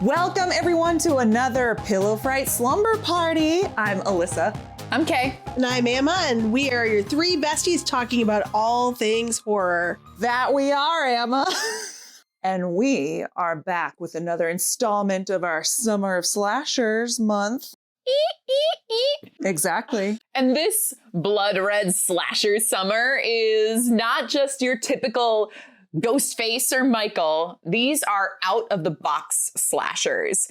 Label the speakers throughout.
Speaker 1: Welcome everyone to another Pillow Fright Slumber Party. I'm Alyssa.
Speaker 2: I'm Kay.
Speaker 3: And I'm Emma, and we are your three besties talking about all things horror.
Speaker 1: That we are, Emma. And we are back with another installment of our Summer of Slashers month. Exactly.
Speaker 2: And this blood red slasher summer is not just your typical Ghostface or Michael. These are out of the box slashers.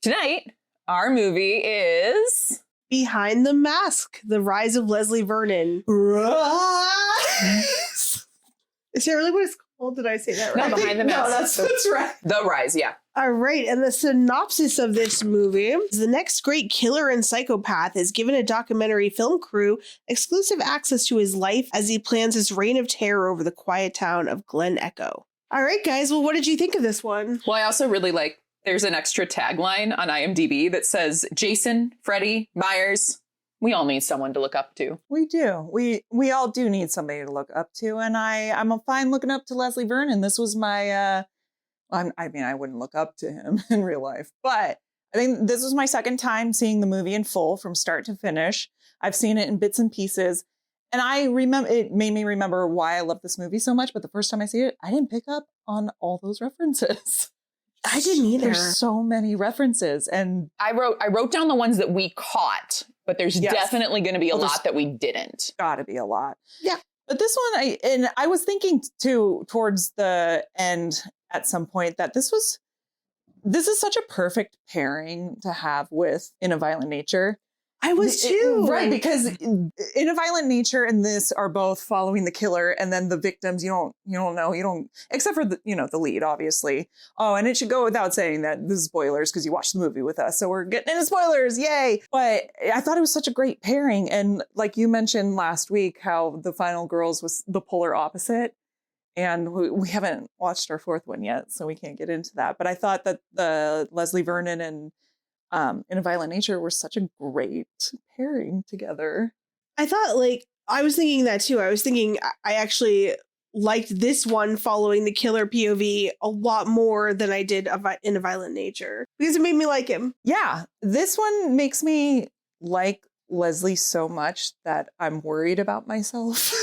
Speaker 2: Tonight, our movie is
Speaker 3: Behind the Mask, the Rise of Leslie Vernon.
Speaker 1: Rise.
Speaker 3: Is that really what it's called? Did I say that right?
Speaker 2: No, Behind the Mask.
Speaker 1: No, that's right.
Speaker 2: The Rise, yeah.
Speaker 3: All right, and the synopsis of this movie is the next great killer and psychopath is given a documentary film crew exclusive access to his life as he plans his reign of terror over the quiet town of Glen Echo. All right, guys, well, what did you think of this one?
Speaker 2: Well, I also really like, there's an extra tagline on IMDb that says, Jason, Freddy, Myers, we all need someone to look up to.
Speaker 1: We do. We all do need somebody to look up to. And I'm fine looking up to Leslie Vernon. This was my, I wouldn't look up to him in real life, but I think this was my second time seeing the movie in full from start to finish. I've seen it in bits and pieces. And I remember, it made me remember why I love this movie so much. But the first time I see it, I didn't pick up on all those references.
Speaker 3: I didn't either.
Speaker 1: There's so many references. And
Speaker 2: I wrote down the ones that we caught, but there's definitely going to be a lot that we didn't.
Speaker 1: Gotta be a lot.
Speaker 3: Yeah.
Speaker 1: But this one, I was thinking too, towards the end at some point, that this is such a perfect pairing to have with In a Violent Nature.
Speaker 3: I was too.
Speaker 1: Right, because In a Violent Nature and this are both following the killer, and then the victims you don't know, except for the lead, obviously. Oh, and it should go without saying that this is spoilers because you watched the movie with us, so we're getting into spoilers, yay! But I thought it was such a great pairing, and like you mentioned last week, how the Final Girls was the polar opposite, and we haven't watched our fourth one yet, so we can't get into that. But I thought that the Leslie Vernon and In a Violent Nature were such a great pairing together.
Speaker 3: I thought, I was thinking that too. I was thinking I actually liked this one following the killer POV a lot more than I did In a Violent Nature because it made me like him.
Speaker 1: Yeah, this one makes me like Leslie so much that I'm worried about myself.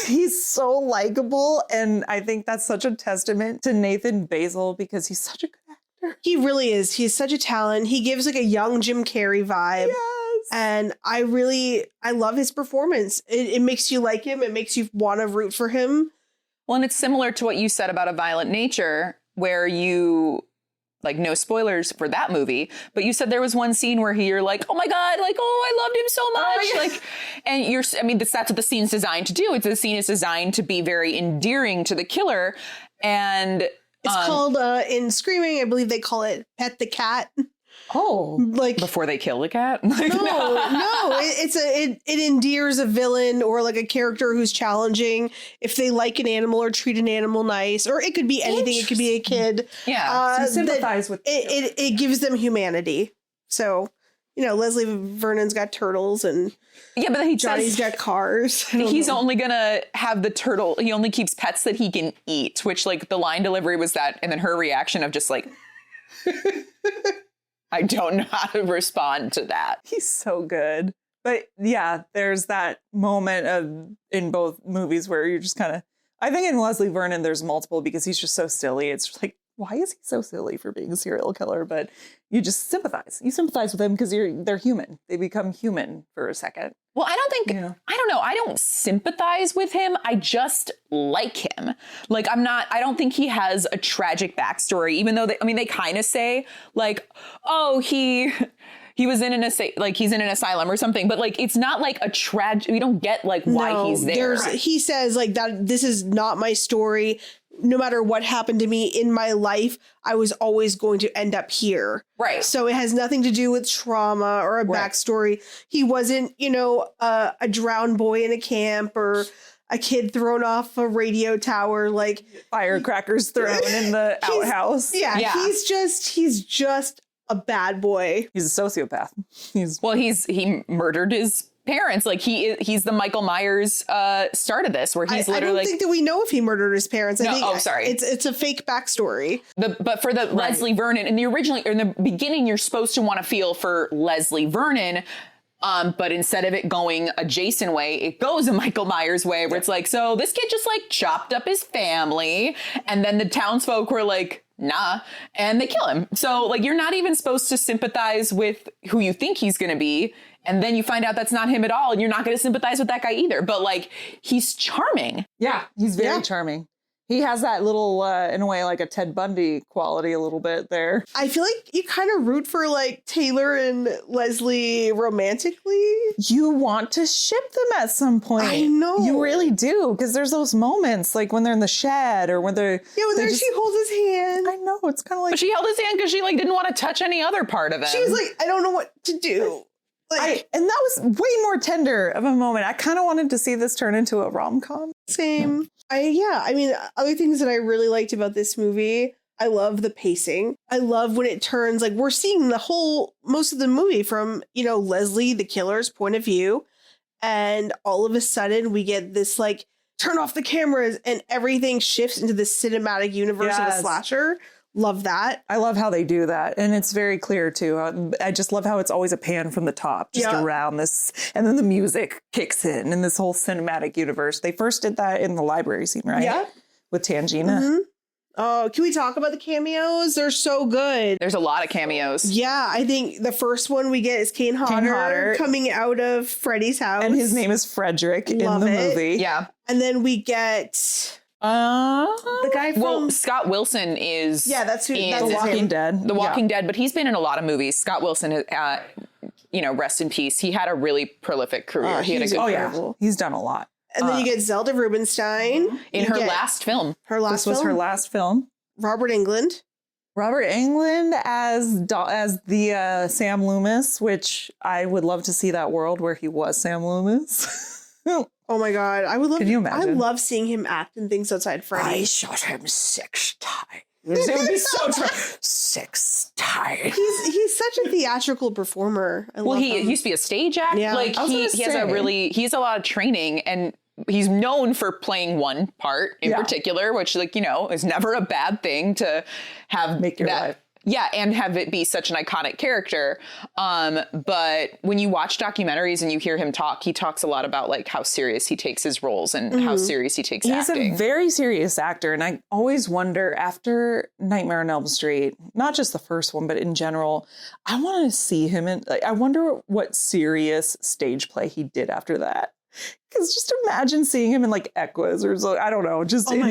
Speaker 1: He's so likable, and I think that's such a testament to Nathan Baesel because he's such a good actor.
Speaker 3: He really is. He's such a talent. He gives a young Jim Carrey vibe.
Speaker 1: Yes.
Speaker 3: And I love his performance. It makes you like him. It makes you want to root for him.
Speaker 2: Well, and it's similar to what you said about A Violent Nature, where you, no spoilers for that movie, but you said there was one scene where you're like, oh my God, I loved him so much. And that's what the scene's designed to do. The scene is designed to be very endearing to the killer. And
Speaker 3: it's called, in Screaming, I believe they call it Pet the Cat.
Speaker 1: Oh,
Speaker 2: before they kill the cat?
Speaker 3: No, it endears a villain or a character who's challenging if they like an animal or treat an animal nice, or it could be anything. It could be a kid.
Speaker 1: Yeah, so sympathize with
Speaker 3: it gives them humanity. So, Leslie Vernon's got turtles and
Speaker 2: but
Speaker 3: Johnny's got cars.
Speaker 2: He's only gonna have the turtle. He only keeps pets that he can eat, which the line delivery was that, and then her reaction of just I don't know how to respond to that.
Speaker 1: He's so good. But yeah, there's that moment in both movies where you're just kind of, I think in Leslie Vernon, there's multiple because he's just so silly. It's why is he so silly for being a serial killer? But you just sympathize. You sympathize with them because they're human. They become human for a second.
Speaker 2: Well, I don't think, I don't know. I don't sympathize with him. I just like him. I don't think he has a tragic backstory, even though they kind of say oh, he was in he's in an asylum or something, but it's not a tragic, we don't get why he's there.
Speaker 3: He says that this is not my story. No matter what happened to me in my life, I was always going to end up here.
Speaker 2: Right.
Speaker 3: So it has nothing to do with trauma or a backstory. He wasn't, a drowned boy in a camp or a kid thrown off a radio tower,
Speaker 1: firecrackers thrown in the outhouse.
Speaker 3: Yeah. He's just a bad boy.
Speaker 1: He's a sociopath.
Speaker 2: He murdered his parents. Like he's the Michael Myers start of this, where he's literally.
Speaker 3: I don't think that we know if he murdered his parents. I think
Speaker 2: sorry.
Speaker 3: It's a fake backstory.
Speaker 2: But for the Leslie Vernon in the beginning, you're supposed to want to feel for Leslie Vernon. But instead of it going a Jason way, it goes a Michael Myers way, where it's like, so this kid just like chopped up his family, and then the townsfolk were like, nah, and they kill him. So like, you're not even supposed to sympathize with who you think he's going to be. And then you find out that's not him at all, and you're not going to sympathize with that guy either. But like, he's charming.
Speaker 1: Yeah, he's very charming. He has that little, in a way, like a Ted Bundy quality a little bit there.
Speaker 3: I feel like you kind of root for like Taylor and Leslie romantically.
Speaker 1: You want to ship them at some point.
Speaker 3: I know.
Speaker 1: You really do. Because there's those moments like when they're in the shed or when they're...
Speaker 3: Yeah, when she holds his hand.
Speaker 1: I know. It's kind of like...
Speaker 2: But she held his hand because she like didn't want to touch any other part of him.
Speaker 3: She was like, I don't know what to do. Like,
Speaker 1: and that was way more tender of a moment. I kind of wanted to see this turn into a rom-com.
Speaker 3: Same. I mean, other things that I really liked about this movie, I love the pacing. I love when it turns, like, we're seeing most of the movie from, Leslie, the killer's point of view. And all of a sudden we get this, like, turn off the cameras and everything shifts into the cinematic universe of a slasher. Love that.
Speaker 1: I love how they do that. And it's very clear, too. I just love how it's always a pan from the top, just around this. And then the music kicks in this whole cinematic universe. They first did that in the library scene, right? Yeah. With Tangina.
Speaker 3: Mm-hmm. Oh, can we talk about the cameos? They're so good.
Speaker 2: There's a lot of cameos.
Speaker 3: Yeah, I think the first one we get is Kane Hodder coming out of Freddy's house.
Speaker 1: And his name is Frederick in the movie.
Speaker 2: Yeah.
Speaker 3: And then we get... the guy from
Speaker 2: Scott Wilson is
Speaker 3: that's who
Speaker 1: The Walking Dead.
Speaker 2: The Walking Dead, but he's been in a lot of movies. Scott Wilson, rest in peace. He had a really prolific career. He had a good career.
Speaker 1: He's done a lot.
Speaker 3: And then you get Zelda Rubinstein
Speaker 2: in her last film.
Speaker 1: This was her last film.
Speaker 3: Robert Englund
Speaker 1: as the Sam Loomis, which I would love to see that world where he was Sam Loomis.
Speaker 3: Oh my God. I would love
Speaker 1: Can you imagine?
Speaker 3: I love seeing him act in things outside Freddy.
Speaker 1: I shot him 6 times. It would be so true. 6 times.
Speaker 3: He's such a theatrical performer.
Speaker 2: He used to be a stage actor.
Speaker 3: Yeah.
Speaker 2: Like he has a lot of training, and he's known for playing one part in particular, which is never a bad thing to have
Speaker 1: make your life.
Speaker 2: Yeah, and have it be such an iconic character. But when you watch documentaries and you hear him talk, he talks a lot about like how serious he takes his roles and how serious he takes acting.
Speaker 1: He's a very serious actor. And I always wonder, after Nightmare on Elm Street, not just the first one, but in general, I want to see him in, I wonder what serious stage play he did after that. Because just imagine seeing him in like Equus or so, I don't know. Just
Speaker 3: no, I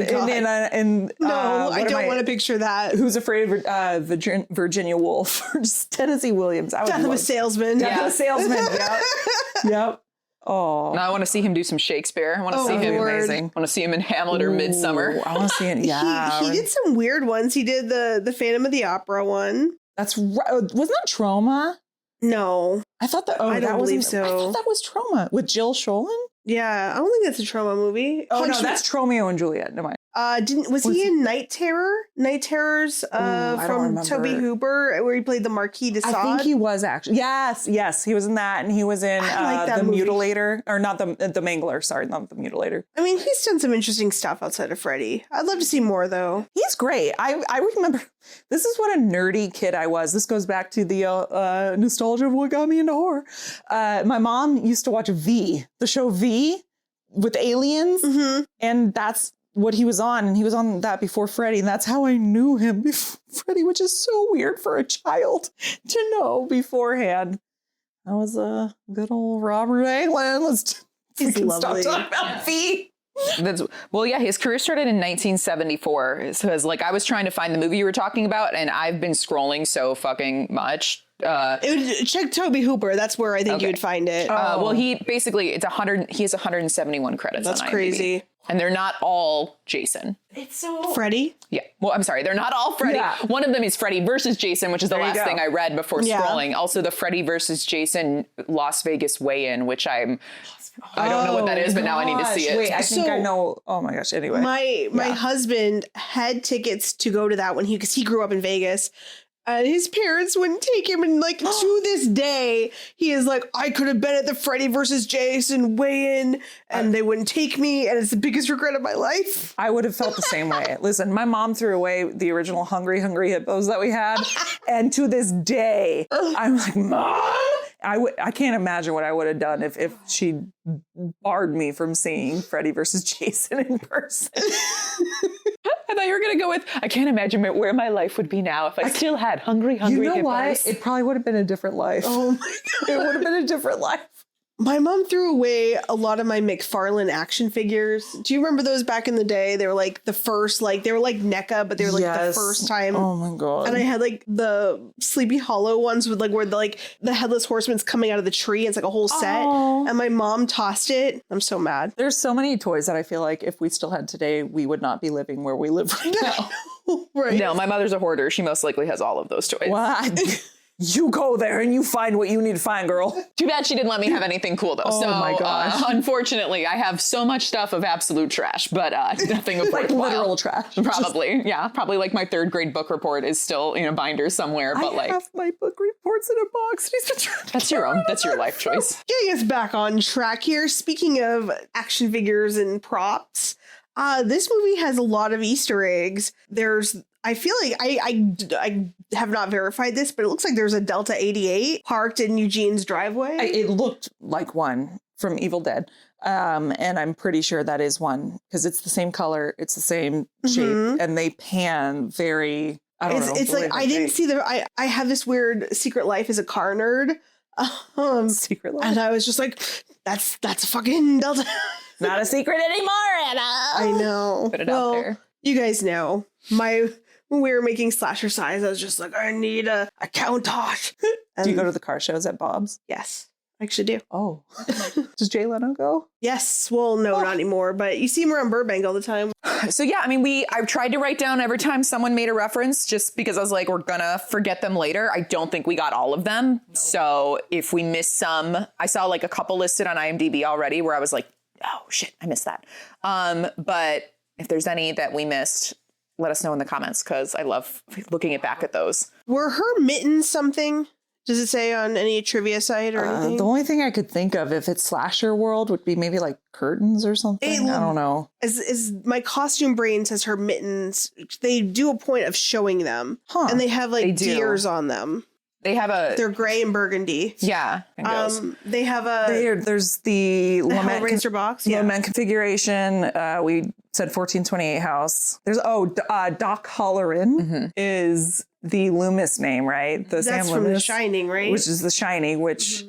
Speaker 3: don't want to picture that.
Speaker 1: Who's Afraid of Virginia Woolf or just Tennessee Williams?
Speaker 3: Death of a Salesman.
Speaker 1: Death of a Salesman. Yep. Oh,
Speaker 2: now I want to see him do some Shakespeare. I want to see him amazing. I want to see him in Hamlet or Midsummer.
Speaker 1: I want to see it. Yeah,
Speaker 3: he did some weird ones. He did the Phantom of the Opera one.
Speaker 1: That's right. Wasn't that Trauma?
Speaker 3: No,
Speaker 1: I thought that.
Speaker 3: I don't believe so.
Speaker 1: I thought that was Trauma with Jill Schoelen.
Speaker 3: Yeah, I don't think that's a Trauma movie.
Speaker 1: Oh no, that's Tromeo and Juliet. Never mind.
Speaker 3: Was he in Night Terror? Night Terrors from Toby Hooper, where he played the Marquis de Sade?
Speaker 1: I think he was actually. Yes, he was in that, and he was in the movie. Mutilator, or not the Mangler. Sorry, not the Mutilator.
Speaker 3: I mean, he's done some interesting stuff outside of Freddy. I'd love to see more, though.
Speaker 1: He's great. I remember. This is what a nerdy kid I was. This goes back to the nostalgia of what got me into horror. My mom used to watch the show V with aliens, and that's what he was on, and he was on that before Freddy, and that's how I knew him before Freddy, which is so weird for a child to know beforehand. That was a good old Robert Englund. Let's stop talking about V.
Speaker 2: His career started in 1974. So I was trying to find the movie you were talking about, and I've been scrolling so fucking much.
Speaker 3: Check Toby Hooper. That's where I think you would find it.
Speaker 2: He has 171 credits.
Speaker 3: That's
Speaker 2: on IMDb.
Speaker 3: crazy.
Speaker 2: And they're not all Jason.
Speaker 3: It's so... Freddy?
Speaker 2: Yeah. Well, I'm sorry. They're not all Freddy. Yeah. One of them is Freddy versus Jason, which is the last thing I read before scrolling. Also, the Freddy versus Jason Las Vegas weigh-in, which I don't know what that is, but now I need to see it.
Speaker 1: Wait, I think I know. Oh my gosh. Anyway.
Speaker 3: My husband had tickets to go to that because he grew up in Vegas. And his parents wouldn't take him. And like to this day, he is like, I could have been at the Freddy versus Jason weigh-in and they wouldn't take me. And it's the biggest regret of my life.
Speaker 1: I would have felt the same way. Listen, my mom threw away the original Hungry Hippos that we had. And to this day, I'm like, Mom, I can't imagine what I would have done if she barred me from seeing Freddy versus Jason in person.
Speaker 2: I thought you were going to go with, I can't imagine where my life would be now if I still had hungry
Speaker 1: You know
Speaker 2: hippos.
Speaker 1: why? It probably would have been a different life.
Speaker 3: Oh my God.
Speaker 1: It would have been a different life.
Speaker 3: My mom threw away a lot of my McFarlane action figures. Do you remember those back in the day? They were like the first, like they were like NECA, but they were like the first time.
Speaker 1: Oh my God.
Speaker 3: And I had like the Sleepy Hollow ones with like where the headless horseman's coming out of the tree. It's like a whole set.
Speaker 1: Oh.
Speaker 3: And my mom tossed it. I'm so mad.
Speaker 1: There's so many toys that I feel like if we still had today, we would not be living where we live right now.
Speaker 3: Right.
Speaker 2: No, my mother's a hoarder. She most likely has all of those toys.
Speaker 1: What? You go there and you find what you need to find, girl.
Speaker 2: Too bad she didn't let me have anything cool, though.
Speaker 1: Oh
Speaker 2: so,
Speaker 1: my gosh.
Speaker 2: Unfortunately, I have so much stuff of absolute trash, but nothing of
Speaker 1: Like
Speaker 2: worthwhile.
Speaker 1: literal trash.
Speaker 2: Probably, yeah. Probably like my 3rd grade book report is still in a binder somewhere, but
Speaker 1: I
Speaker 2: like
Speaker 1: have my book reports in a box. He's been trying to
Speaker 2: that's your own. That's your life choice.
Speaker 3: Getting us back on track here. Speaking of action figures and props, this movie has a lot of Easter eggs. I feel like I have not verified this, but it looks like there's a Delta 88 parked in Eugene's driveway.
Speaker 1: It looked like one from Evil Dead. And I'm pretty sure that is one because it's the same color. It's the same shape and they pan very, I don't know.
Speaker 3: It's like, I didn't see I have this weird secret life as a car nerd.
Speaker 1: Secret life.
Speaker 3: And I was just like, that's a fucking Delta.
Speaker 1: Not a secret anymore, Anna.
Speaker 3: I know.
Speaker 2: Put it out there.
Speaker 3: You guys know when we were making Slashercise, I was just like, I need a Countach.
Speaker 1: Do you go to the car shows at Bob's?
Speaker 3: Yes, I actually do.
Speaker 1: Oh. Does Jay Leno go?
Speaker 3: Yes. Well, no, not anymore, but you see him around Burbank all the time.
Speaker 2: So yeah, I mean, I've tried to write down every time someone made a reference just because I was like, we're gonna forget them later. I don't think we got all of them. So if we missed some, I saw like a couple listed on IMDb already where I was like, oh shit, I missed that. But if there's any that we missed, let us know in the comments because I love looking back at those.
Speaker 3: Were her mittens something? Does it say on any trivia site or anything?
Speaker 1: The only thing I could think of if it's slasher world would be maybe like curtains or something. I don't know.
Speaker 3: As my costume brain says, her mittens, they do a point of showing them.
Speaker 1: Huh.
Speaker 3: And they have
Speaker 2: They
Speaker 3: like
Speaker 2: do.
Speaker 3: deers on them.
Speaker 2: They have
Speaker 3: They're gray and burgundy.
Speaker 2: yeah.
Speaker 3: They have
Speaker 1: There's the lament
Speaker 3: Hellraiser box. Yeah.
Speaker 1: lament configuration. We said 1428 house. There's Doc Halloran is the Loomis name, right? The
Speaker 3: That's
Speaker 1: Sam
Speaker 3: from The
Speaker 1: Loomis,
Speaker 3: Shining, right?
Speaker 1: which is The Shining, which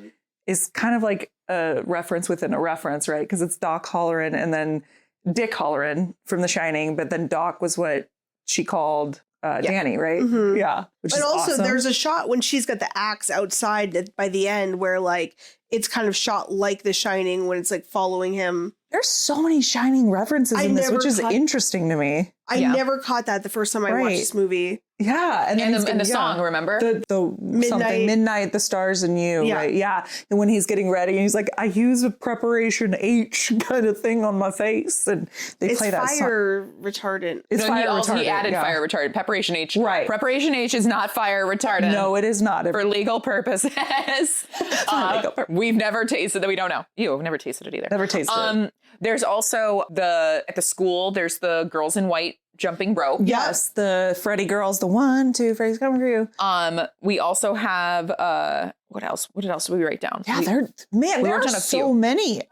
Speaker 1: is kind of like a reference within a reference, right? Because it's Doc Halloran and then Dick Halloran from The Shining, but then Doc was what she called Danny, right? Yeah. Which
Speaker 3: And
Speaker 1: is
Speaker 3: also
Speaker 1: awesome.
Speaker 3: there's a shot when she's got the axe outside by the end where like it's kind of shot like The Shining when it's like following him.
Speaker 1: There's so many Shining references in this,
Speaker 3: never
Speaker 1: which is
Speaker 3: caught-
Speaker 1: interesting to me.
Speaker 3: I never caught that the first time I watched
Speaker 1: Right.
Speaker 3: this movie.
Speaker 1: Yeah, and
Speaker 2: the song, remember?
Speaker 1: the midnight, the stars and you,
Speaker 3: Yeah.
Speaker 1: right? Yeah, and when he's getting ready, and he's like, "I use a preparation H kind of thing on my face," and they
Speaker 3: It's
Speaker 1: play that song.
Speaker 3: fire retardant.
Speaker 1: It's
Speaker 2: No,
Speaker 1: fire
Speaker 2: he
Speaker 1: retardant.
Speaker 2: added
Speaker 1: yeah.
Speaker 2: fire retardant. Preparation H.
Speaker 1: Right.
Speaker 2: Preparation H is not fire retardant.
Speaker 1: No, it is not.
Speaker 2: For legal purposes.
Speaker 1: legal purpose.
Speaker 2: We've never tasted that. We don't know. I've never tasted it either.
Speaker 1: Never tasted it.
Speaker 2: There's also at the school, there's the girls in white jumping rope.
Speaker 1: Yes, the Freddy girls, the 1, 2, Freddy's coming for you.
Speaker 2: We also have what else? What else did we write down?
Speaker 1: Yeah,
Speaker 2: we
Speaker 1: there
Speaker 2: worked
Speaker 1: are
Speaker 2: on a
Speaker 1: so
Speaker 2: few.
Speaker 1: many.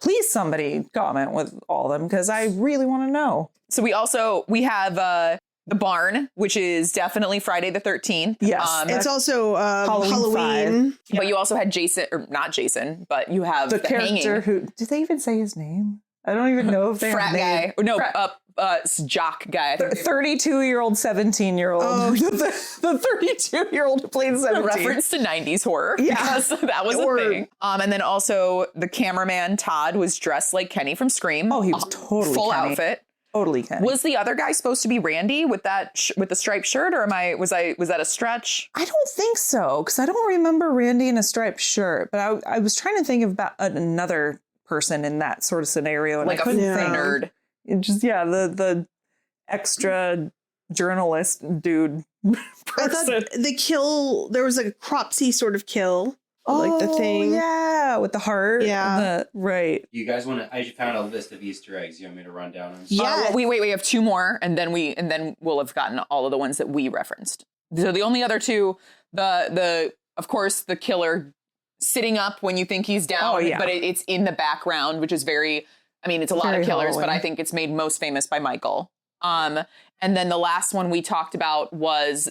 Speaker 1: Please somebody comment with all of them because I really want to know.
Speaker 2: So we have the barn, which is definitely Friday the 13th.
Speaker 1: Yes.
Speaker 3: It's also
Speaker 1: Halloween
Speaker 3: Halloween.
Speaker 2: But you also had Jason, or not Jason, but you have
Speaker 1: the character
Speaker 2: hanging.
Speaker 1: who did they even say his name? I don't even know if they
Speaker 2: Frat
Speaker 1: have
Speaker 2: guy.
Speaker 1: name.
Speaker 2: No, it's jock guy. I think.
Speaker 1: 32-year-old, 17-year-old.
Speaker 3: Oh.
Speaker 1: the 32-year-old who played 17.
Speaker 2: A reference to 90s horror.
Speaker 1: Yeah.
Speaker 2: Because that was a thing. And then also the cameraman, Todd, was dressed like Kenny from Scream.
Speaker 1: Oh, he was totally
Speaker 2: full
Speaker 1: Kenny.
Speaker 2: outfit.
Speaker 1: Totally Kenny.
Speaker 2: Was the other guy supposed to be Randy with that with the striped shirt, or was that a stretch?
Speaker 1: I don't think so, because I don't remember Randy in a striped shirt, but I was trying to think of about another person in that sort of scenario, and
Speaker 2: Like
Speaker 1: I couldn't
Speaker 2: a
Speaker 1: think.
Speaker 2: nerd.
Speaker 1: It just the extra journalist dude
Speaker 3: I thought the kill, there was like a cropsy sort of kill. Like the thing.
Speaker 1: Yeah, with the heart.
Speaker 3: Yeah.
Speaker 1: Right.
Speaker 4: You guys want to? I found a list of Easter eggs. You want me to run down them?
Speaker 3: Yeah.
Speaker 2: We have two more, and then we'll have gotten all of the ones that we referenced. So the only other two, of course the killer sitting up when you think he's down, but it's in the background, which is very. I mean, it's a lot of killers, but I think it's made most famous by Michael. And then the last one we talked about was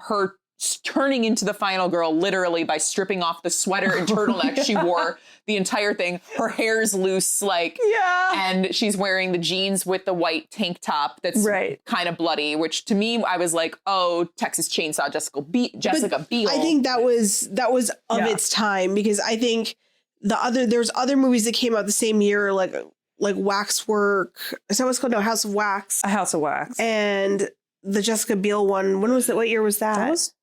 Speaker 2: her turning into the final girl literally by stripping off the sweater and turtleneck she wore the entire thing. Her hair's loose, and she's wearing the jeans with the white tank top that's kind of bloody, which to me, I was like, oh, Texas Chainsaw Jessica Biel.
Speaker 3: I think that was of its time, because I think there's other movies that came out the same year, like Waxwork. Is that what's called? No, House of Wax.
Speaker 1: A House of Wax.
Speaker 3: And the Jessica Biel one. When was that? What year was that?
Speaker 1: That was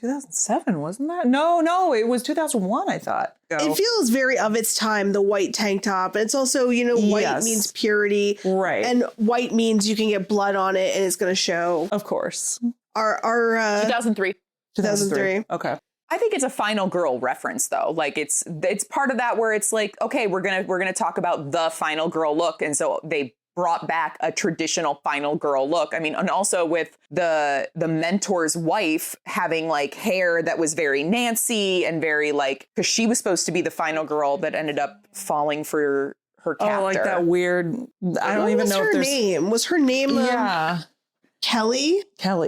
Speaker 1: 2007, wasn't that? No, it was 2001, I thought.
Speaker 3: It feels very of its time, the white tank top. And it's also, white means purity.
Speaker 1: Right.
Speaker 3: And white means you can get blood on it and it's going to show.
Speaker 1: Of course.
Speaker 3: Our
Speaker 2: 2003.
Speaker 3: 2003.
Speaker 1: Okay.
Speaker 2: I think it's a final girl reference, though. Like it's part of that where it's like, okay, we're gonna talk about the final girl look, and so they brought back a traditional final girl look. I mean, and also with the mentor's wife having like hair that was very Nancy and very like, because she was supposed to be the final girl that ended up falling for her captor.
Speaker 1: Oh, like that weird. I don't even know if there's
Speaker 3: name. Was her name? Kelly.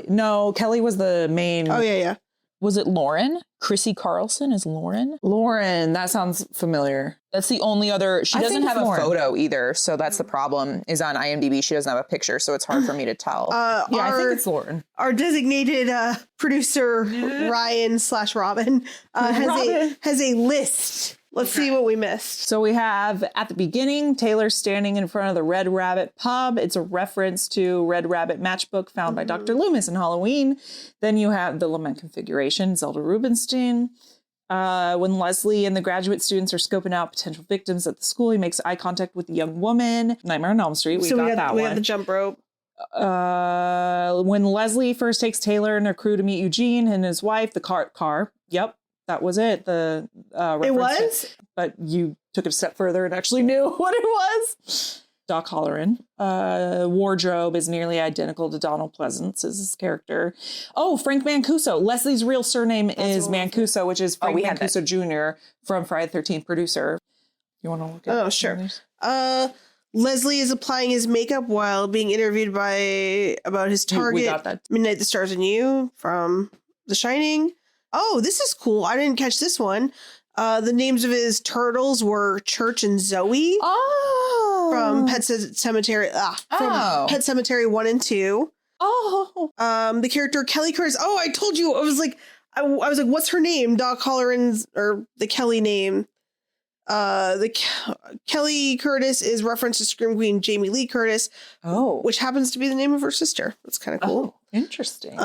Speaker 1: No, Kelly was the main.
Speaker 3: Oh yeah.
Speaker 2: Was it Lauren? Chrissy Carlson is Lauren?
Speaker 1: Lauren, that sounds familiar.
Speaker 2: That's the only other. She doesn't have a
Speaker 1: Lauren.
Speaker 2: photo either, so that's the problem. Is on IMDb, she doesn't have a picture, so it's hard for me to tell.
Speaker 1: I think it's Lauren.
Speaker 3: Our designated producer Ryan/Robin has a list. Let's see what we missed.
Speaker 1: So we have at the beginning, Taylor standing in front of the Red Rabbit pub. It's a reference to Red Rabbit matchbook found by Dr. Loomis in Halloween. Then you have the lament configuration, Zelda Rubinstein. When Leslie and the graduate students are scoping out potential victims at the school, he makes eye contact with the young woman. Nightmare on Elm Street. We got
Speaker 3: the jump rope.
Speaker 1: When Leslie first takes Taylor and her crew to meet Eugene and his wife, the car. Yep. That was it. The
Speaker 3: it was?
Speaker 1: But you took it a step further and actually knew what it was. Doc Halloran. Wardrobe is nearly identical to Donald Pleasance's character. Oh, Frank Mancuso. Leslie's real surname is Mancuso, which is Frank Mancuso Jr. from Friday the 13th producer. You want to look at
Speaker 3: Oh, sure. Leslie is applying his makeup while being interviewed about his target.
Speaker 1: We got that.
Speaker 3: Midnight, the Stars, and You from The Shining. Oh, this is cool. I didn't catch this one. The names of his turtles were Church and Zoe.
Speaker 1: Oh.
Speaker 3: From Pet Cemetery. From Pet Cemetery 1 and 2.
Speaker 1: Oh.
Speaker 3: The character Kelly Curtis. Oh, I told you. I was like, what's her name? Doc Halloran's, or the Kelly name. Kelly Curtis is referenced to Scream Queen Jamie Lee Curtis.
Speaker 1: Oh. Which
Speaker 3: which happens to be the name of her sister. That's kind of cool.
Speaker 1: Oh, interesting.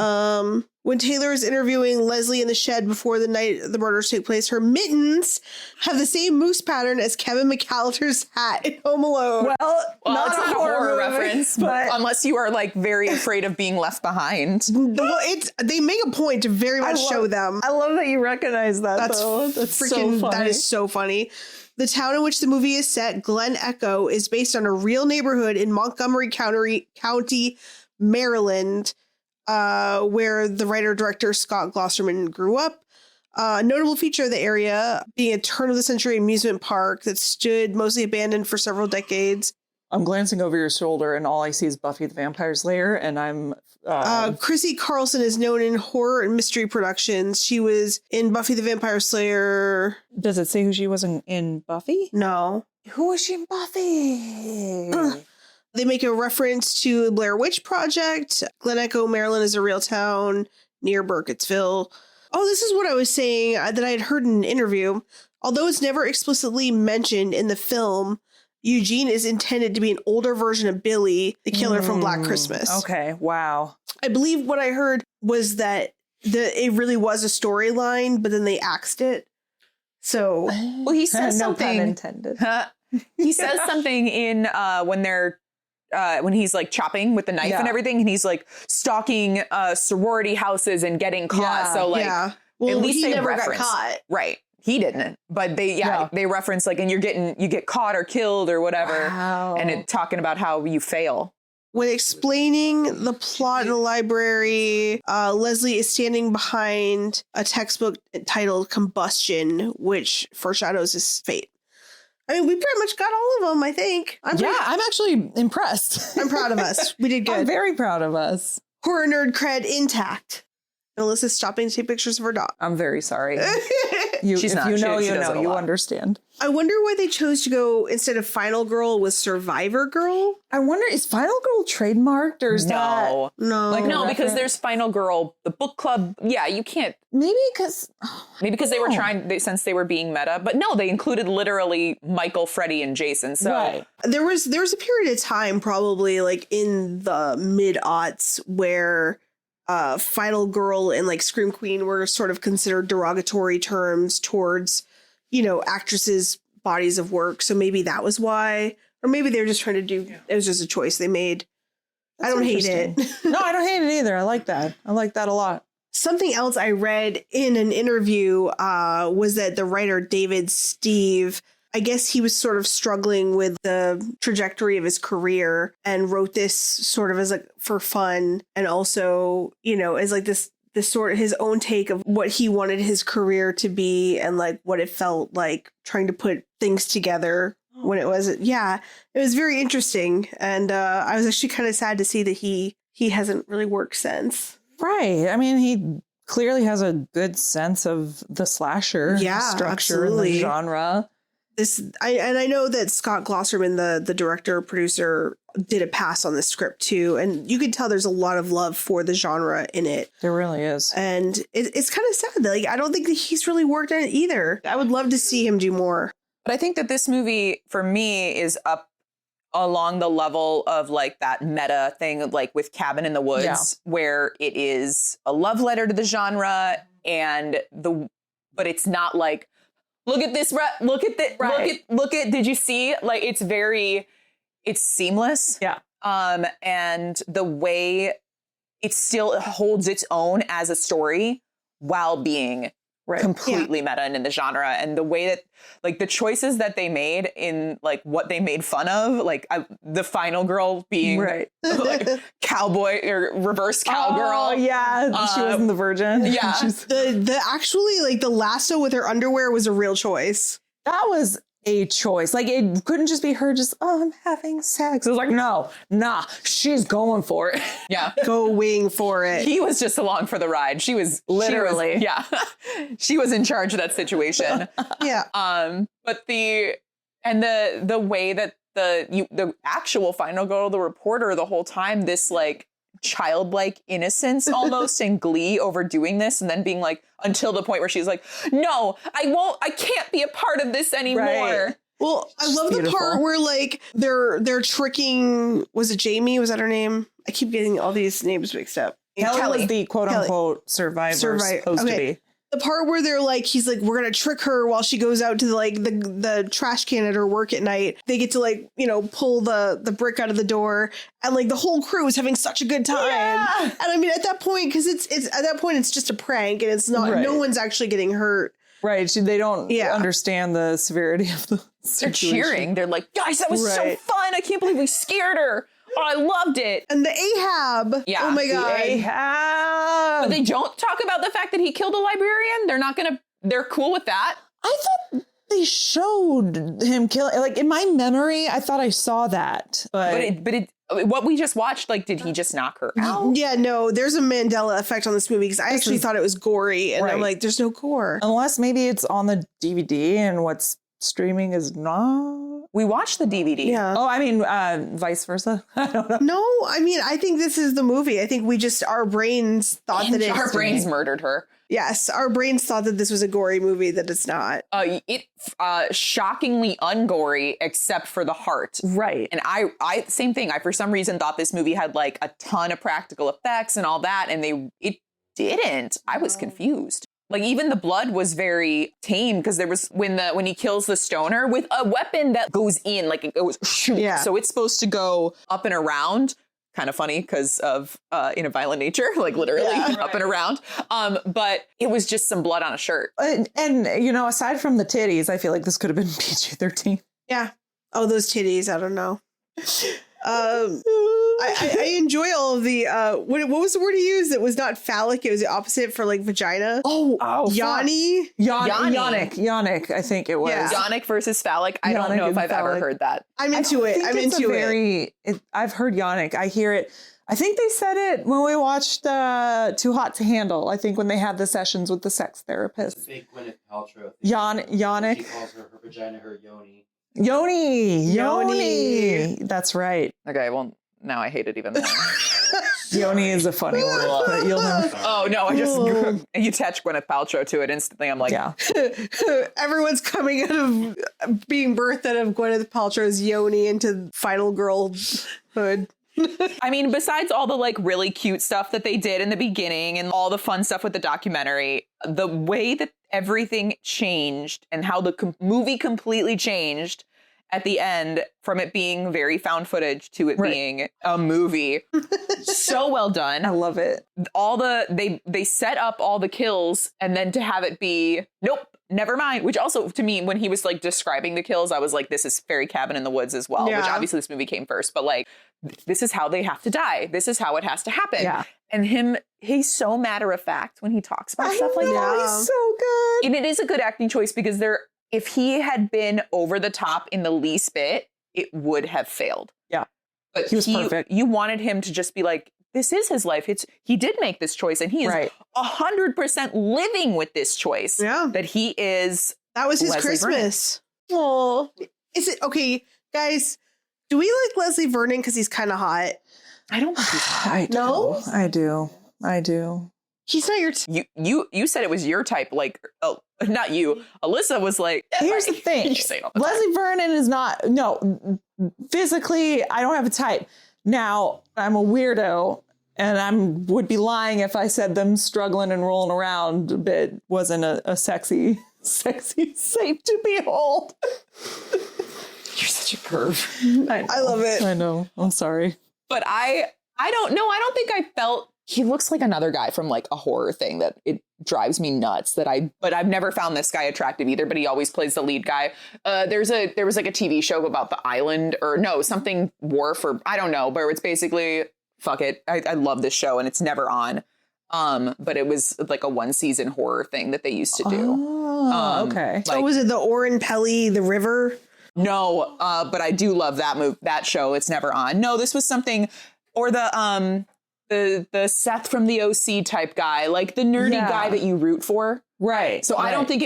Speaker 3: When Taylor is interviewing Leslie in the shed before the night the murders take place, her mittens have the same moose pattern as Kevin McAllister's hat in Home Alone.
Speaker 1: Well,
Speaker 2: Well, it's not a horror
Speaker 1: movie,
Speaker 2: reference, but unless you are like very afraid of being left behind.
Speaker 3: Well, they make a point to very much show them.
Speaker 1: I love that you recognize that.
Speaker 3: That's freaking.
Speaker 1: so funny.
Speaker 3: That is so funny. The town in which the movie is set, Glen Echo, is based on a real neighborhood in Montgomery County, Maryland, where the writer-director Scott Glosserman grew up. A notable feature of the area being a turn-of-the-century amusement park that stood mostly abandoned for several decades.
Speaker 1: I'm glancing over your shoulder and all I see is Buffy the Vampire Slayer, and I'm...
Speaker 3: Chrissy Carlson is known in horror and mystery productions. She was in Buffy the Vampire Slayer.
Speaker 1: Does it say who she was in Buffy?
Speaker 3: No.
Speaker 1: Who was she in Buffy?
Speaker 3: They make a reference to the Blair Witch Project. Glen Echo, Maryland is a real town near Burkittsville. Oh, this is what I was saying that I had heard in an interview. Although it's never explicitly mentioned in the film, Eugene is intended to be an older version of Billy, the killer from Black Christmas.
Speaker 1: Okay, wow.
Speaker 3: I believe what I heard was that it really was a storyline, but then they axed it. So,
Speaker 2: Well, he says
Speaker 1: no pun
Speaker 2: something.
Speaker 1: intended.
Speaker 2: He says something in when they're when he's like chopping with the knife and everything, and he's like stalking sorority houses and getting caught. So like,
Speaker 3: well,
Speaker 2: at least
Speaker 3: he
Speaker 2: they
Speaker 3: never
Speaker 2: reference,
Speaker 3: got caught.
Speaker 2: right? He didn't, but they reference like, and you get caught or killed or whatever, and talking about how you fail.
Speaker 3: When explaining the plot in the library, Leslie is standing behind a textbook titled Combustion, which foreshadows his fate. I mean, we pretty much got all of them, I think.
Speaker 1: I'm actually impressed.
Speaker 3: I'm proud of us. We did good.
Speaker 1: I'm very proud of us.
Speaker 3: Horror nerd cred intact. Alyssa's stopping to take pictures of her dog.
Speaker 1: I'm very sorry.
Speaker 2: She's not.
Speaker 1: You
Speaker 2: She
Speaker 1: know,
Speaker 2: does it a
Speaker 1: you
Speaker 2: lot.
Speaker 1: understand.
Speaker 3: I wonder why they chose to go instead of Final Girl with Survivor Girl.
Speaker 1: I wonder, is Final Girl trademarked or is that?
Speaker 3: No.
Speaker 2: Like, no, because there's Final Girl, the book club. Yeah, you can't.
Speaker 1: Maybe because
Speaker 2: They were trying, since they were being meta. But no, they included literally Michael, Freddie, and Jason. So
Speaker 3: There was a period of time, probably like in the mid-aughts, where Final Girl and like Scream Queen were sort of considered derogatory terms towards, actresses' bodies of work. So maybe that was why. Or maybe they were just trying to do, it was just a choice they made. I don't hate it.
Speaker 1: No, I don't hate it either. I like that. I like that a lot.
Speaker 3: Something else I read in an interview was that the writer David Steve, I guess he was sort of struggling with the trajectory of his career and wrote this sort of as like for fun, and also, as like this sort of his own take of what he wanted his career to be and like what it felt like trying to put things together when it wasn't. Yeah, it was very interesting. And I was actually kind of sad to see that he hasn't really worked since.
Speaker 1: Right. I mean, he clearly has a good sense of the slasher structure and the genre.
Speaker 3: I know that Scott Glosserman, the director, producer, did a pass on the script too. And you can tell there's a lot of love for the genre in it.
Speaker 1: There really is.
Speaker 3: And it's kind of sad that like, I don't think that he's really worked on it either. I would love to see him do more.
Speaker 2: But I think that this movie, for me, is up along the level of like that meta thing, like with Cabin in the Woods, where it is a love letter to the genre, but it's not like, look at this, look at that, look at, did you see? Like, it's seamless.
Speaker 1: Yeah.
Speaker 2: And the way it still holds its own as a story while being completely meta and in the genre, and the way that like the choices that they made in like what they made fun of, like the Final Girl being like cowboy or reverse cowgirl.
Speaker 1: Oh yeah, she wasn't the virgin.
Speaker 2: Yeah,
Speaker 3: the actually like the lasso with her underwear was a real choice.
Speaker 1: That was a choice. Like it couldn't just be her just, I'm having sex. It was like, nah, she's going for it.
Speaker 2: Yeah.
Speaker 3: Going for it.
Speaker 2: He was just along for the ride. She was
Speaker 1: literally.
Speaker 2: She was in charge of that situation.
Speaker 3: Yeah.
Speaker 2: But the way that the actual Final Girl, the reporter, the whole time, this like childlike innocence almost and glee over doing this, and then being like, until the point where she's like, no, I can't be a part of this anymore.
Speaker 1: Right.
Speaker 3: Well, I love the part where like they're tricking, was it Jamie? Was that her name? I keep getting all these names mixed up.
Speaker 1: Kelly was the quote unquote survivor supposed to be.
Speaker 3: The part where they're like, he's like, we're going to trick her while she goes out to the trash can at her work at night. They get to like, pull the brick out of the door, and like the whole crew is having such a good time. Yeah. And I mean, at that point, because it's at that point, it's just a prank and it's not, no one's actually getting hurt.
Speaker 1: Right. They don't understand the severity of the situation.
Speaker 2: They're cheering. They're like, guys, that was so fun. I can't believe we scared her. Oh, I loved it.
Speaker 3: And the Ahab.
Speaker 2: Yeah.
Speaker 3: Oh my God.
Speaker 1: Ahab.
Speaker 2: But they don't talk about the fact that he killed a librarian. They're cool with that.
Speaker 1: I thought they showed him killing, like in my memory, I thought I saw that. But
Speaker 2: what we just watched, like, did he just knock her out?
Speaker 3: Yeah, no, there's a Mandela effect on this movie because I actually thought it was gory, and I'm like, there's no gore.
Speaker 1: Unless maybe it's on the DVD and what's streaming is not.
Speaker 2: We watched the DVD.
Speaker 3: Yeah.
Speaker 1: Oh, I mean, vice versa. I don't know.
Speaker 3: No, I mean, I think this is the movie. I think our brains thought that
Speaker 2: our brains murdered her.
Speaker 3: Yes, our brains thought that this was a gory movie that it's not.
Speaker 2: It shockingly ungory except for the heart.
Speaker 1: Right.
Speaker 2: And I same thing. I for some reason thought this movie had like a ton of practical effects and all that, and it didn't. I was confused. Like even the blood was very tame because there was when he kills the stoner with a weapon that goes in, like it goes shoot.
Speaker 3: Yeah.
Speaker 2: So it's supposed to go up and around. Kind of funny because of in a violent nature, like literally up and around. But it was just some blood on a shirt.
Speaker 1: And aside from the titties, I feel like this could have been PG-13.
Speaker 3: Yeah. Oh, those titties. I don't know. I enjoy all of the what was the word he used? It was not phallic. It was the opposite for like vagina.
Speaker 1: Oh,
Speaker 3: Yanni.
Speaker 1: Yonic, I think it was.
Speaker 3: Yeah.
Speaker 2: Yonic versus phallic. I don't know if I've ever heard that.
Speaker 3: I'm into it. I'm into it.
Speaker 1: I've heard Yonic. I hear it. I think they said it when we watched Too Hot to Handle. I think when they had the sessions with the sex therapist.
Speaker 4: It's a big Gwyneth Paltrow thing.
Speaker 1: Yonic.
Speaker 4: She calls her vagina her yoni.
Speaker 1: Yoni. That's right.
Speaker 2: Okay, well, now I hate it even more.
Speaker 1: Yoni is a funny word, but you'll never.
Speaker 2: Oh, no, you attach Gwyneth Paltrow to it instantly. I'm like,
Speaker 1: Yeah.
Speaker 3: Everyone's coming out of being birthed out of Gwyneth Paltrow's yoni into final girlhood.
Speaker 2: I mean, besides all the like really cute stuff that they did in the beginning and all the fun stuff with the documentary, the way that everything changed and how the movie completely changed at the end from it being very found footage to it being a movie. So well done.
Speaker 1: I love it.
Speaker 2: They set up all the kills and then to have it be, nope, never mind. Which also to me, when he was like describing the kills, I was like, this is very Cabin in the Woods as well, which obviously this movie came first, but like, this is how they have to die. This is how it has to happen.
Speaker 1: Yeah.
Speaker 2: And he's so matter of fact when he talks about stuff like that.
Speaker 1: He's so good.
Speaker 2: And it is a good acting choice because if he had been over the top in the least bit, it would have failed.
Speaker 1: Yeah.
Speaker 2: But
Speaker 1: he was perfect.
Speaker 2: You wanted him to just be like, this is his life. He did make this choice and he is 100% living with this choice. Yeah. That he is.
Speaker 3: That was his
Speaker 2: Leslie
Speaker 3: Christmas. Oh, is it okay, guys? Do we like Leslie Vernon because he's kind of hot?
Speaker 2: I don't think he's hot.
Speaker 1: I do.
Speaker 3: He's not your
Speaker 2: you said it was your type, like, oh, not you. Alyssa was like,
Speaker 1: here's the thing. Leslie Vernon is not, physically, I don't have a type. Now, I'm a weirdo, and I would be lying if I said them struggling and rolling around a bit wasn't a sexy sight to behold.
Speaker 2: You're such a perv.
Speaker 3: I love it.
Speaker 1: I know. I'm sorry.
Speaker 2: But I don't know. I don't think I felt he looks like another guy from like a horror thing that it drives me nuts but I've never found this guy attractive either, but he always plays the lead guy. There was like a TV show about the island or something wharf or I don't know, but it's basically fuck it. I love this show and it's never on. But it was like a 1-season horror thing that they used to do.
Speaker 1: Oh, okay.
Speaker 3: So was it the Oren Pelly, the river?
Speaker 2: No, but I do love that show. It's never on. No, this was something, or the Seth from the OC type guy, like the nerdy guy that you root for.
Speaker 1: Right.
Speaker 2: So I don't think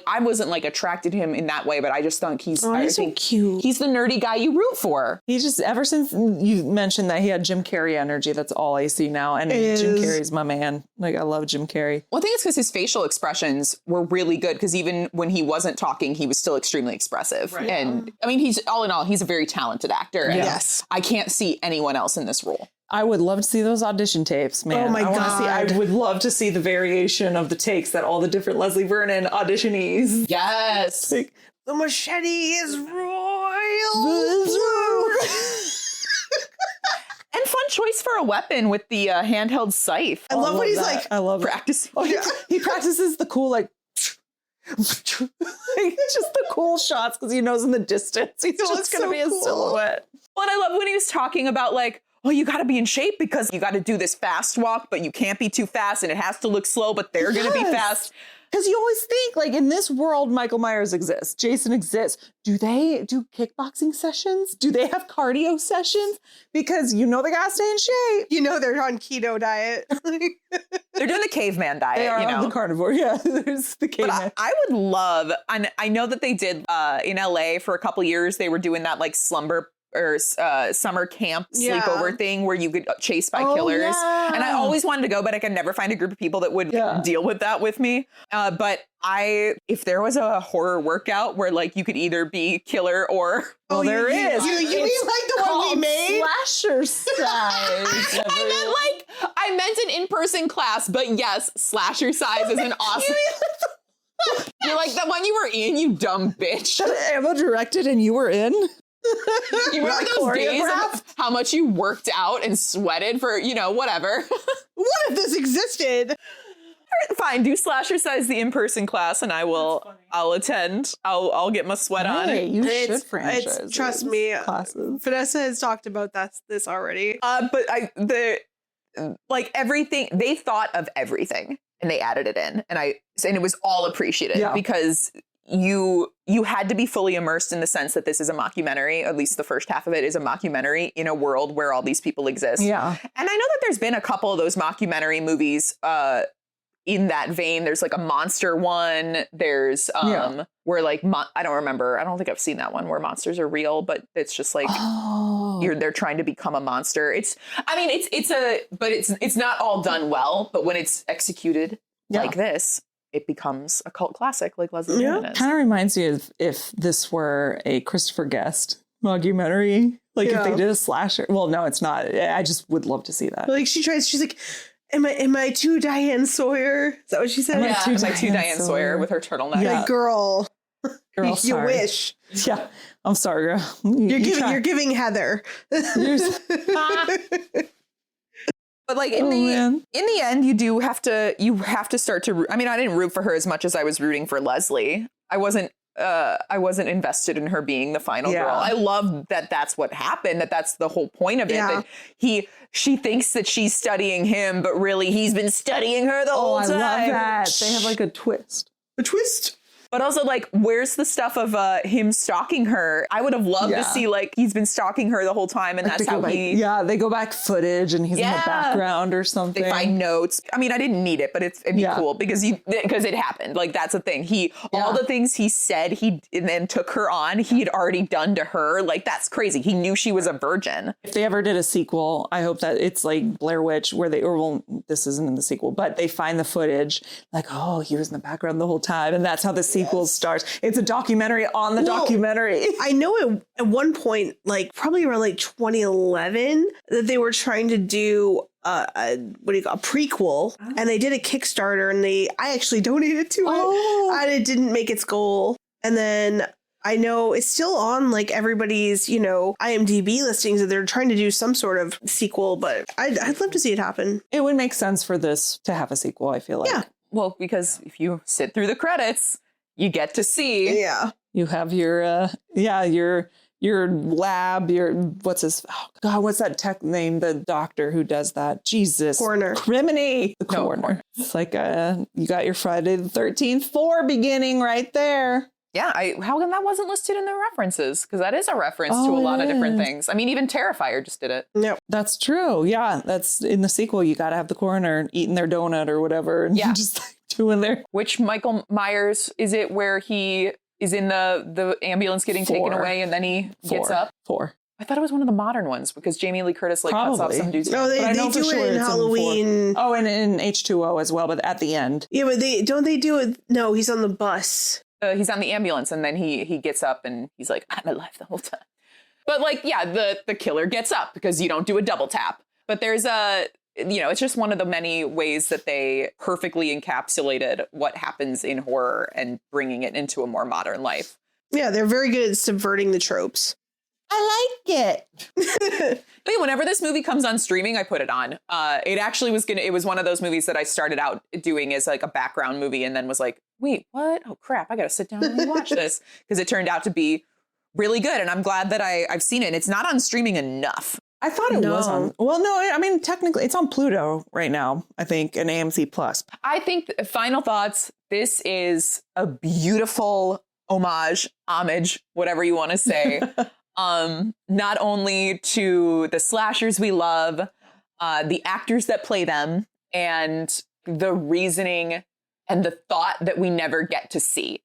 Speaker 2: I wasn't like attracted to him in that way, but I just think he's
Speaker 3: so cute.
Speaker 2: He's the nerdy guy you root for.
Speaker 1: He just, ever since you mentioned that he had Jim Carrey energy, that's all I see now. And Jim Carrey's my man. Like, I love Jim Carrey.
Speaker 2: Well, I think it's because his facial expressions were really good because even when he wasn't talking, he was still extremely expressive. Right. And I mean, he's all in all, he's a very talented actor. And
Speaker 3: yes.
Speaker 2: I can't see anyone else in this role.
Speaker 1: I would love to see those audition tapes, man.
Speaker 3: Oh my God.
Speaker 1: I would love to see the variation of the takes that all the different Leslie Vernon auditionees.
Speaker 2: Yes.
Speaker 3: Like, the machete is royal.
Speaker 2: And fun choice for a weapon with the handheld scythe.
Speaker 3: I love when he's like,
Speaker 1: I love
Speaker 2: practicing.
Speaker 1: Oh, yeah. He practices the cool, like, just the cool shots because he knows in the distance he's just going to be a silhouette.
Speaker 2: Well, and I love when he was talking about like, oh, you got to be in shape because you got to do this fast walk, but you can't be too fast and it has to look slow, but they're going to be fast.
Speaker 1: Because you always think, like, in this world, Michael Myers exists. Jason exists. Do they do kickboxing sessions? Do they have cardio sessions? Because you know they got to stay in shape.
Speaker 3: You know they're on keto diet.
Speaker 2: They're doing the caveman diet.
Speaker 1: They are on the carnivore. Yeah, there's the caveman.
Speaker 2: But I would love, and I know that they did in LA for a couple years, they were doing that like slumber or summer camp sleepover thing where you get chased by killers.
Speaker 1: Yeah.
Speaker 2: And I always wanted to go, but I could never find a group of people that would deal with that with me. But if there was a horror workout where like you could either be killer or there is.
Speaker 3: You mean like the one we made?
Speaker 1: Slashercise.
Speaker 2: I I meant an in-person class, but yes, Slashercise is an awesome. You're like the one you were in, you dumb bitch.
Speaker 1: Emma directed and you were in?
Speaker 2: You remember those days of how much you worked out and sweated for, whatever.
Speaker 3: What if this existed?
Speaker 2: Fine, do Slashercise the in-person class and I'll attend. I'll get my sweat on.
Speaker 1: You should franchise.
Speaker 3: Trust me,
Speaker 1: classes.
Speaker 3: Vanessa has talked about this already.
Speaker 2: But everything, they thought of everything and they added it in, and it was all appreciated because you had to be fully immersed in the sense that this is a mockumentary. At least the first half of it is a mockumentary in a world where all these people exist. Yeah. And I know that there's been a couple of those mockumentary movies in that vein. There's like a monster one. There's where like I don't remember. I don't think I've seen that one where monsters are real, but it's just like they're trying to become a monster. It's not all done well, but when it's executed like this, it becomes a cult classic like Leslie Vernon is.
Speaker 1: Kind of reminds me of if this were a Christopher Guest mockumentary. Like if they did a slasher. Well, no, it's not. I just would love to see that.
Speaker 3: Like she's like, Am I too Diane Sawyer? Is that what she said?
Speaker 2: Yeah, am I too Diane Sawyer with her turtleneck?
Speaker 3: Yeah. Like, girl, you
Speaker 1: sorry.
Speaker 3: wish.
Speaker 1: Yeah, I'm sorry, girl.
Speaker 3: You're giving Heather.
Speaker 2: But like in the end, you have to start to. I mean, I didn't root for her as much as I was rooting for Leslie. I wasn't invested in her being the final girl. I love that that's what happened, that's the whole point of it. That she thinks that she's studying him, but really he's been studying her the whole time.
Speaker 1: I love that. They have like a twist.
Speaker 3: A twist.
Speaker 2: But also, like, where's the stuff of him stalking her? I would have loved to see, like, he's been stalking her the whole time, and that's how he...
Speaker 1: Yeah, they go back footage, and he's in the background or something.
Speaker 2: They find notes. I mean, I didn't need it, but it'd be cool, because it happened. Like, that's the thing. All the things he said and then took her on, he had already done to her. Like, that's crazy. He knew she was a virgin.
Speaker 1: If they ever did a sequel, I hope that it's like Blair Witch, where this isn't in the sequel, but they find the footage, like, oh, he was in the background the whole time, and that's how the sequel starts. It's a documentary on the documentary.
Speaker 3: I know at one point, like probably around like 2011, that they were trying to do a prequel, and they did a Kickstarter, and I actually donated to it, and it didn't make its goal. And then I know it's still on like everybody's, IMDb listings, that they're trying to do some sort of sequel, but I'd love to see it happen.
Speaker 1: It would make sense for this to have a sequel, I feel like.
Speaker 3: Yeah.
Speaker 2: Well, because if you sit through the credits, you get to see.
Speaker 3: Yeah.
Speaker 1: You have your lab, what's that tech name? The doctor who does that. Jesus.
Speaker 3: Coroner.
Speaker 1: Criminy. The coroner. It's like you got your Friday the 13th 4 beginning right there.
Speaker 2: Yeah. How come that wasn't listed in the references? Because that is a reference to a lot of different things. I mean, even Terrifier just did it.
Speaker 3: Yep.
Speaker 1: That's true. Yeah. That's in the sequel. You got to have the coroner eating their donut or whatever. And just like doing their.
Speaker 2: Which Michael Myers is it where he is in the ambulance getting taken away and then he gets up?
Speaker 1: 4.
Speaker 2: I thought it was one of the modern ones because Jamie Lee Curtis cuts off some dude's.
Speaker 3: No, they do it in Halloween.
Speaker 1: And in H2O as well, but at the end.
Speaker 3: Yeah, but they do it. No, he's on the bus.
Speaker 2: He's on the ambulance and then he gets up and he's like, I'm alive the whole time. But like, the killer gets up because you don't do a double tap. But there's it's just one of the many ways that they perfectly encapsulated what happens in horror and bringing it into a more modern life.
Speaker 3: Yeah, they're very good at subverting the tropes.
Speaker 1: I like it.
Speaker 2: But yeah, whenever this movie comes on streaming, I put it on. It actually it was one of those movies that I started out doing as like a background movie and then was like, wait, what? Oh crap, I gotta sit down and watch this. Because it turned out to be really good. And I'm glad that I've seen it. It's not on streaming enough.
Speaker 1: I thought it was on. Well, no, I mean, technically it's on Pluto right now, I think, and AMC Plus.
Speaker 2: I think, final thoughts, this is a beautiful homage, whatever you want to say. Not only to the slashers we love, the actors that play them, and the reasoning and the thought that we never get to see.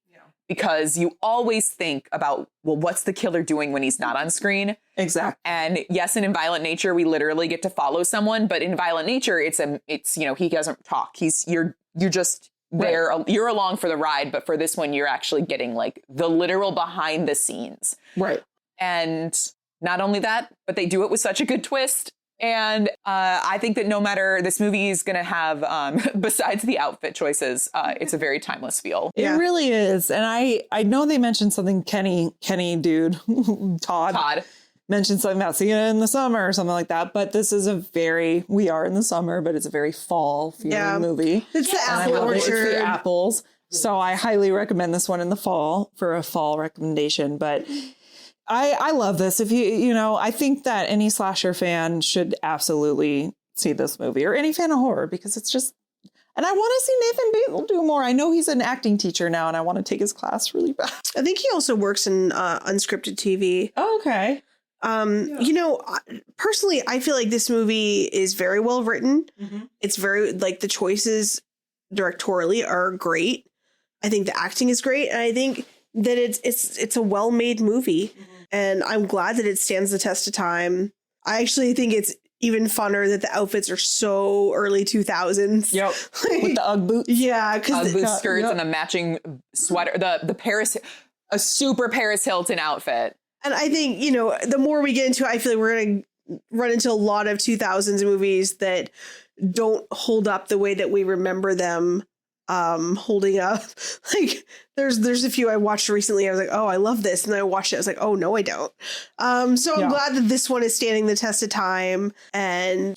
Speaker 2: Because you always think about, well, what's the killer doing when he's not on screen?
Speaker 1: Exactly.
Speaker 2: And yes, and in Violent Nature, we literally get to follow someone. But in Violent Nature, it's he doesn't talk. You're just there. Right. You're along for the ride. But for this one, you're actually getting like the literal behind the scenes.
Speaker 1: Right.
Speaker 2: And not only that, but they do it with such a good twist. And I think that no matter, this movie is going to have, besides the outfit choices, it's a very timeless feel.
Speaker 1: It really is. And I know they mentioned something, Kenny dude, Todd mentioned something about seeing it in the summer or something like that. But this is we are in the summer, but it's a very fall feeling movie.
Speaker 3: It's the apple orchard.
Speaker 1: It's the apples. So I highly recommend this one in the fall for a fall recommendation. But I love this. If I think that any slasher fan should absolutely see this movie, or any fan of horror, because it's just, and I want to see Nathan Baesel do more. I know he's an acting teacher now, and I want to take his class really bad.
Speaker 3: I think he also works in unscripted TV.
Speaker 1: Oh, okay.
Speaker 3: Personally, I feel like this movie is very well written.
Speaker 1: Mm-hmm.
Speaker 3: It's very, like, the choices directorially are great. I think the acting is great, and I think that it's a well-made movie. Mm-hmm. And I'm glad that it stands the test of time. I actually think it's even funner that the outfits are so early 2000s.
Speaker 1: Yep. With the Ugg boots.
Speaker 3: Yeah.
Speaker 2: Ugg boot skirts and the matching sweater, a super Paris Hilton outfit.
Speaker 3: And I think, the more we get into it, I feel like we're going to run into a lot of 2000s movies that don't hold up the way that we remember them holding up. Like there's a few I watched recently. I was like, oh, I love this. And then I watched it. I was like, oh no, I don't. So I'm glad that this one is standing the test of time. And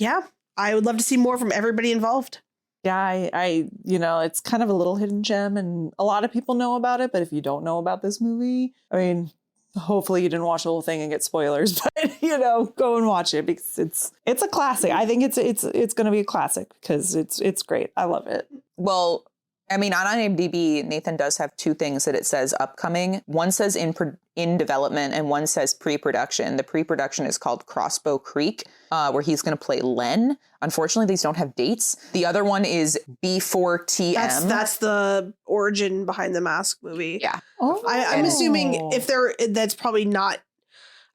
Speaker 3: I would love to see more from everybody involved.
Speaker 1: Yeah, I it's kind of a little hidden gem, and a lot of people know about it. But if you don't know about this movie, I mean, hopefully you didn't watch the whole thing and get spoilers, but go and watch it, because it's a classic. I think it's going to be a classic because it's great. I love it.
Speaker 2: Well, I mean, on IMDb, Nathan does have two things that it says upcoming. One says in development, and one says pre-production. The pre-production is called Crossbow Creek, where he's going to play Len. Unfortunately, these don't have dates. The other one is B4TM.
Speaker 3: That's the origin behind the Mask movie.
Speaker 2: Yeah.
Speaker 3: Oh. I'm assuming that's probably not.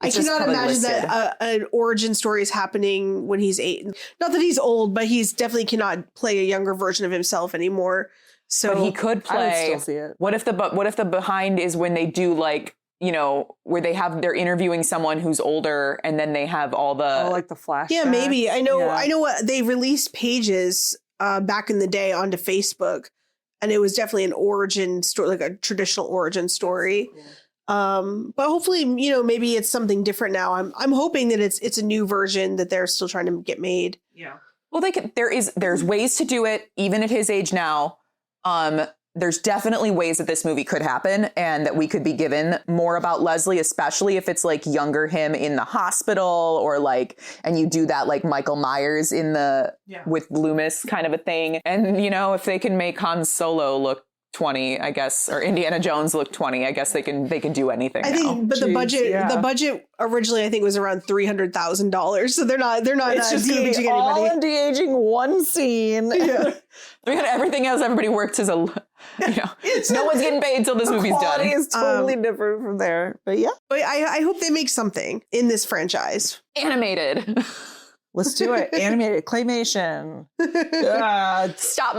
Speaker 3: I cannot imagine that an origin story is happening when he's 8. Not that he's old, but he's definitely cannot play a younger version of himself anymore. So
Speaker 2: but he could play.
Speaker 1: I would still see it.
Speaker 2: What if the behind is when they do, like, where they're interviewing someone who's older, and then they have all the
Speaker 1: like the flashbacks.
Speaker 3: Yeah, maybe. I know what they released pages back in the day onto Facebook, and it was definitely an origin story, like a traditional origin story. Yeah. But hopefully, maybe it's something different now. I'm hoping that it's a new version that they're still trying to get made.
Speaker 1: Yeah.
Speaker 2: Well, there's ways to do it even at his age now. There's definitely ways that this movie could happen, and that we could be given more about Leslie, especially if it's like younger him in the hospital, or like, and you do that like Michael Myers with Loomis kind of a thing. And, if they can make Han Solo look 20, I guess, or Indiana Jones look 20, I guess they can do anything.
Speaker 3: I think, but the budget originally, I think, was around $300,000. So they're not
Speaker 1: it's just
Speaker 3: de-aging
Speaker 1: all
Speaker 3: anybody.
Speaker 1: in de-aging one scene.
Speaker 3: Yeah.
Speaker 2: Everything else, everybody works as no one's getting paid until this movie's done.
Speaker 1: Quality is totally different from there. But yeah.
Speaker 3: But I hope they make something in this franchise.
Speaker 2: Animated.
Speaker 1: Let's do it. Animated, claymation,
Speaker 2: Stop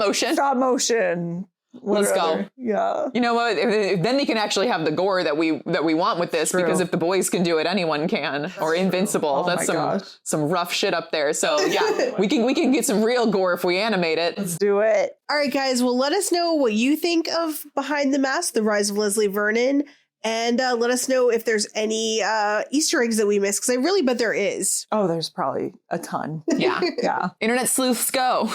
Speaker 2: motion. Let's go.
Speaker 1: Yeah.
Speaker 2: You know what? Then they can actually have the gore that we want with this. True. Because if the boys can do it, anyone can. That's or Invincible. That's some rough shit up there. So yeah, we can get some real gore if we animate it.
Speaker 1: Let's do it.
Speaker 3: All right, guys. Well, let us know what you think of Behind the Mask: The Rise of Leslie Vernon, and let us know if there's any Easter eggs that we missed, because I really bet there is.
Speaker 1: Oh, there's probably a ton.
Speaker 2: Yeah. Yeah. Internet sleuths, go.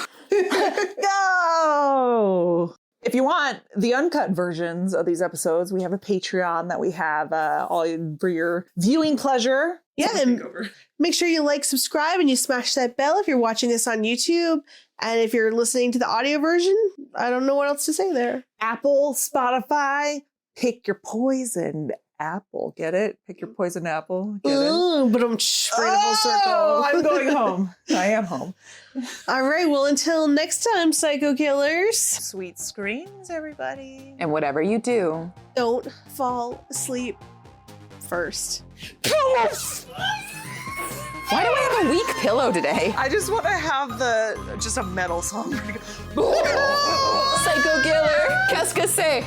Speaker 1: Go. If you want the uncut versions of these episodes, we have a Patreon that we have all for your viewing pleasure.
Speaker 3: Yeah, and make sure you like, subscribe, and you smash that bell if you're watching this on YouTube. And if you're listening to the audio version, I don't know what else to say there.
Speaker 1: Apple, Spotify, pick your poison apple. Get it? Pick your poison apple. Get it?
Speaker 3: But I'm straight full circle.
Speaker 1: I'm going home. I am home.
Speaker 3: All right. Well, until next time, Psycho Killers.
Speaker 1: Sweet screams, everybody.
Speaker 2: And whatever you do,
Speaker 3: don't fall asleep first.
Speaker 2: Why do I have a weak pillow today?
Speaker 1: I just want to have just a metal song.
Speaker 2: Psycho Killer, qu'est-ce que c'est?